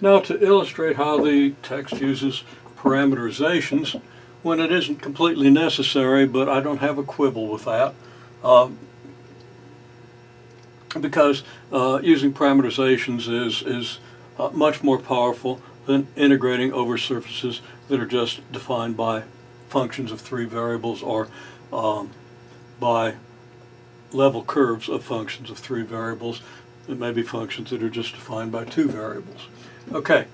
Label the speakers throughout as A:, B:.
A: Now, to illustrate how the text uses parameterizations, when it isn't completely necessary, but I don't have a quibble with that, because using parameterizations is much more powerful than integrating over surfaces that are just defined by functions of 3 variables or by level curves of functions of 3 variables. It may be functions that are just defined by 2 variables. Okay,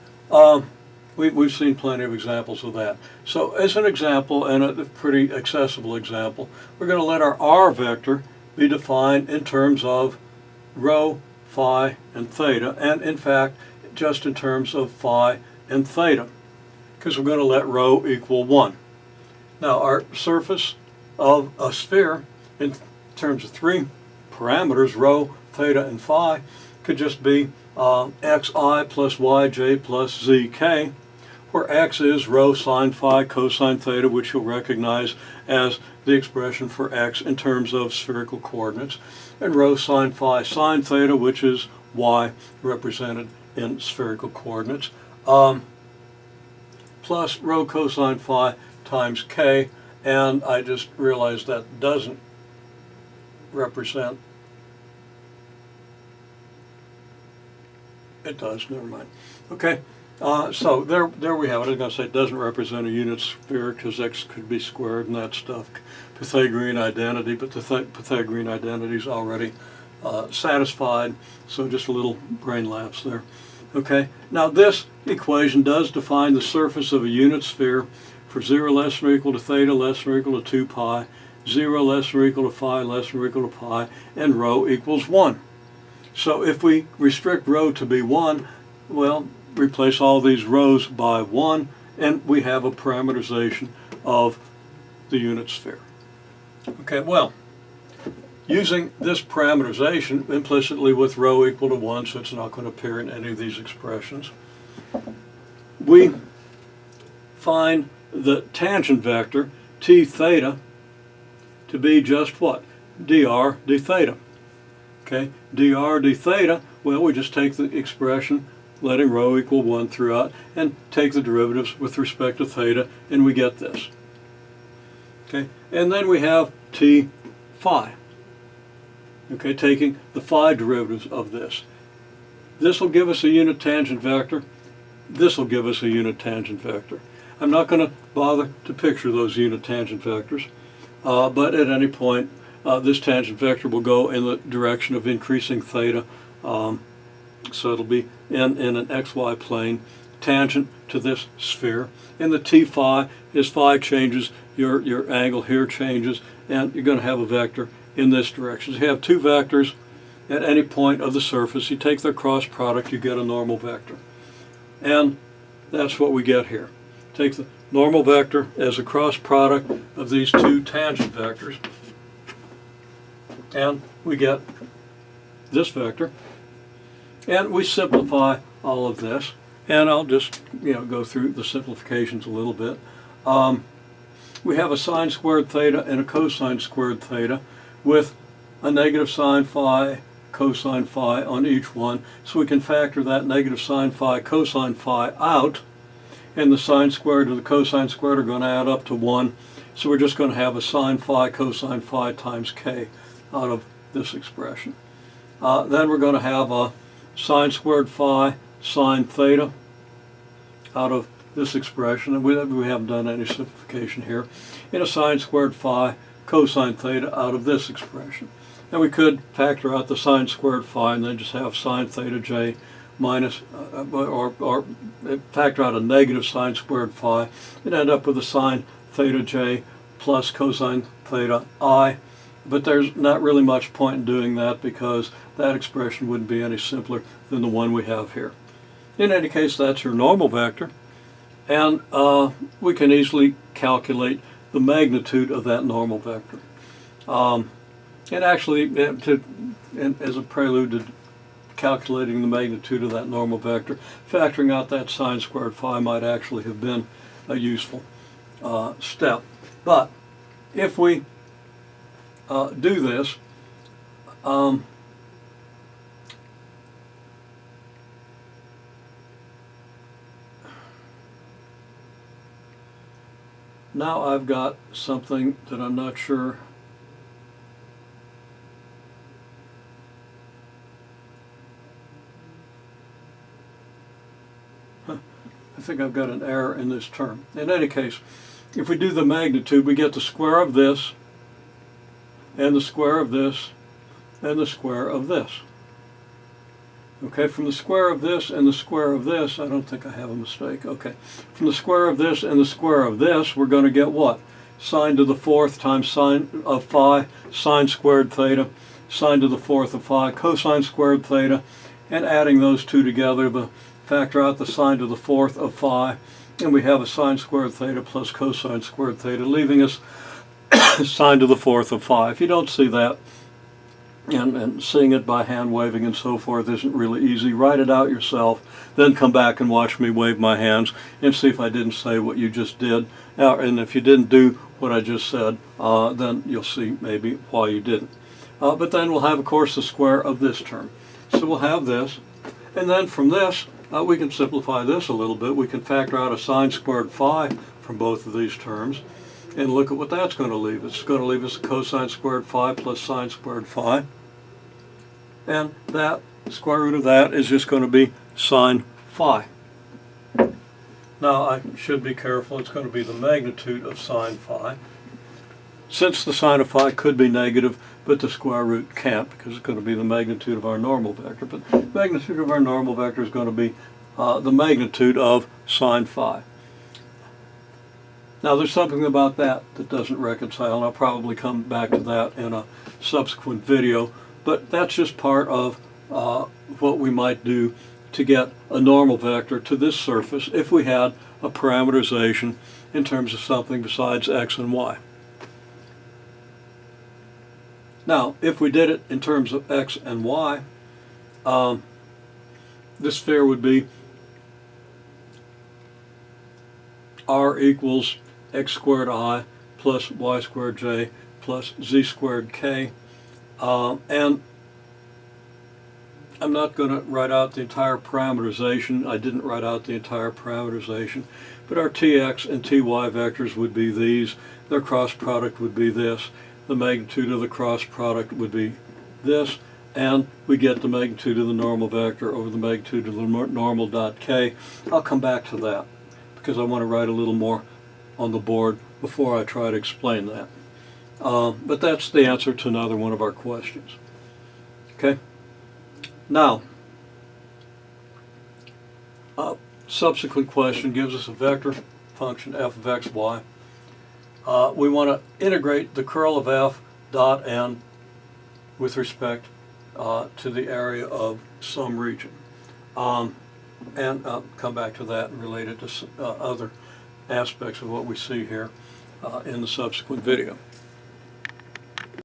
A: we've seen plenty of examples of that. So as an example, and a pretty accessible example, we're going to let our R vector be defined in terms of rho, phi, and theta, and in fact just in terms of phi and theta, because we're going to let rho equal 1. Now our surface of a sphere in terms of 3 parameters, rho, theta, and phi, could just be xi plus yj plus zk, where x is rho sine phi cosine theta, which you'll recognize as the expression for x in terms of spherical coordinates, and rho sine phi sine theta, which is y represented in spherical coordinates, plus rho cosine phi times k, and I just realized that doesn't represent, it does, never mind. Okay, so there we have it. I was going to say it doesn't represent a unit sphere because x could be squared and that stuff, Pythagorean identity, but the Pythagorean identity is already satisfied, so just a little brain lapse there. Okay, now this equation does define the surface of a unit sphere for 0 less than or equal to theta less than or equal to 2 pi, 0 less than or equal to phi less than or equal to pi, and rho equals 1. So if we restrict rho to be 1, well, replace all these rows by 1, and we have a parameterization of the unit sphere. Okay, well, using this parameterization implicitly with rho equal to 1, so it's not going to appear in any of these expressions, we find the tangent vector t theta to be just what? Dr d theta. Okay, dr d theta, well, we just take the expression letting rho equal 1 throughout and take the derivatives with respect to theta, and we get this. Okay, and then we have t phi. Okay, taking the phi derivatives of this. This will give us a unit tangent vector. This will give us a unit tangent vector. I'm not going to bother to picture those unit tangent vectors, but at any point this tangent vector will go in the direction of increasing theta, so it'll be in an xy plane tangent to this sphere. And the t phi, as phi changes, your angle here changes, and you're going to have a vector in this direction. So you have 2 vectors at any point of the surface. You take their cross product, you get a normal vector. And that's what we get here. Take the normal vector as a cross product of these 2 tangent vectors, and we get this vector. And we simplify all of this, and I'll just go through the simplifications a little bit. We have a sine squared theta and a cosine squared theta with a negative sine phi, cosine phi on each one, so we can factor that negative sine phi, cosine phi out, and the sine squared and the cosine squared are going to add up to 1, so we're just going to have a sine phi, cosine phi times k out of this expression. Then we're going to have a sine squared phi, sine theta out of this expression, and we haven't done any simplification here, and a sine squared phi, cosine theta out of this expression. And we could factor out the sine squared phi and then just have sine theta j minus, or factor out a negative sine squared phi and end up with a sine theta j plus cosine theta I. But there's not really much point in doing that because that expression wouldn't be any simpler than the one we have here. In any case, that's your normal vector, and we can easily calculate the magnitude of that normal vector. And actually, as a prelude to calculating the magnitude of that normal vector, factoring out that sine squared phi might actually have been a useful step. But if we do this, now I've got something that I'm not sure. I think I've got an error in this term. In any case, if we do the magnitude, we get the square of this, and the square of this, and the square of this. Okay, from the square of this and the square of this, I don't think I have a mistake. Okay, from the square of this and the square of this, we're going to get what? Sine to the fourth times sine of phi, sine squared theta, sine to the fourth of phi, cosine squared theta, and adding those two together, factor out the sine to the fourth of phi, and we have a sine squared theta plus cosine squared theta, leaving us sine to the fourth of phi. If you don't see that, and seeing it by hand waving and so forth isn't really easy, write it out yourself, then come back and watch me wave my hands and see if I didn't say what you just did. And if you didn't do what I just said, then you'll see maybe why you didn't. But then we'll have, of course, the square of this term. So we'll have this, and then from this, we can simplify this a little bit. We can factor out a sine squared phi from both of these terms, and look at what that's going to leave. It's going to leave us a cosine squared phi plus sine squared phi. And that square root of that is just going to be sine phi. Now I should be careful. It's going to be the magnitude of sine phi. Since the sine of phi could be negative, but the square root can't, because it's going to be the magnitude of our normal vector. But the magnitude of our normal vector is going to be the magnitude of sine phi. Now there's something about that that doesn't reconcile, and I'll probably come back to that in a subsequent video, but that's just part of what we might do to get a normal vector to this surface if we had a parameterization in terms of something besides x and y. Now, if we did it in terms of x and y, this sphere would be r equals x squared I plus y squared j plus z squared k. And I'm not going to write out the entire parameterization. I didn't write out the entire parameterization. But our tx and ty vectors would be these. Their cross product would be this. The magnitude of the cross product would be this. And we get the magnitude of the normal vector over the magnitude of the normal dot k. I'll come back to that because I want to write a little more on the board before I try to explain that. But that's the answer to another one of our questions. Okay? Now, subsequent question gives us a vector function f of x, y. We want to integrate the curl of f dot n with respect to the area of some region. And I'll come back to that and relate it to other aspects of what we see here in the subsequent video.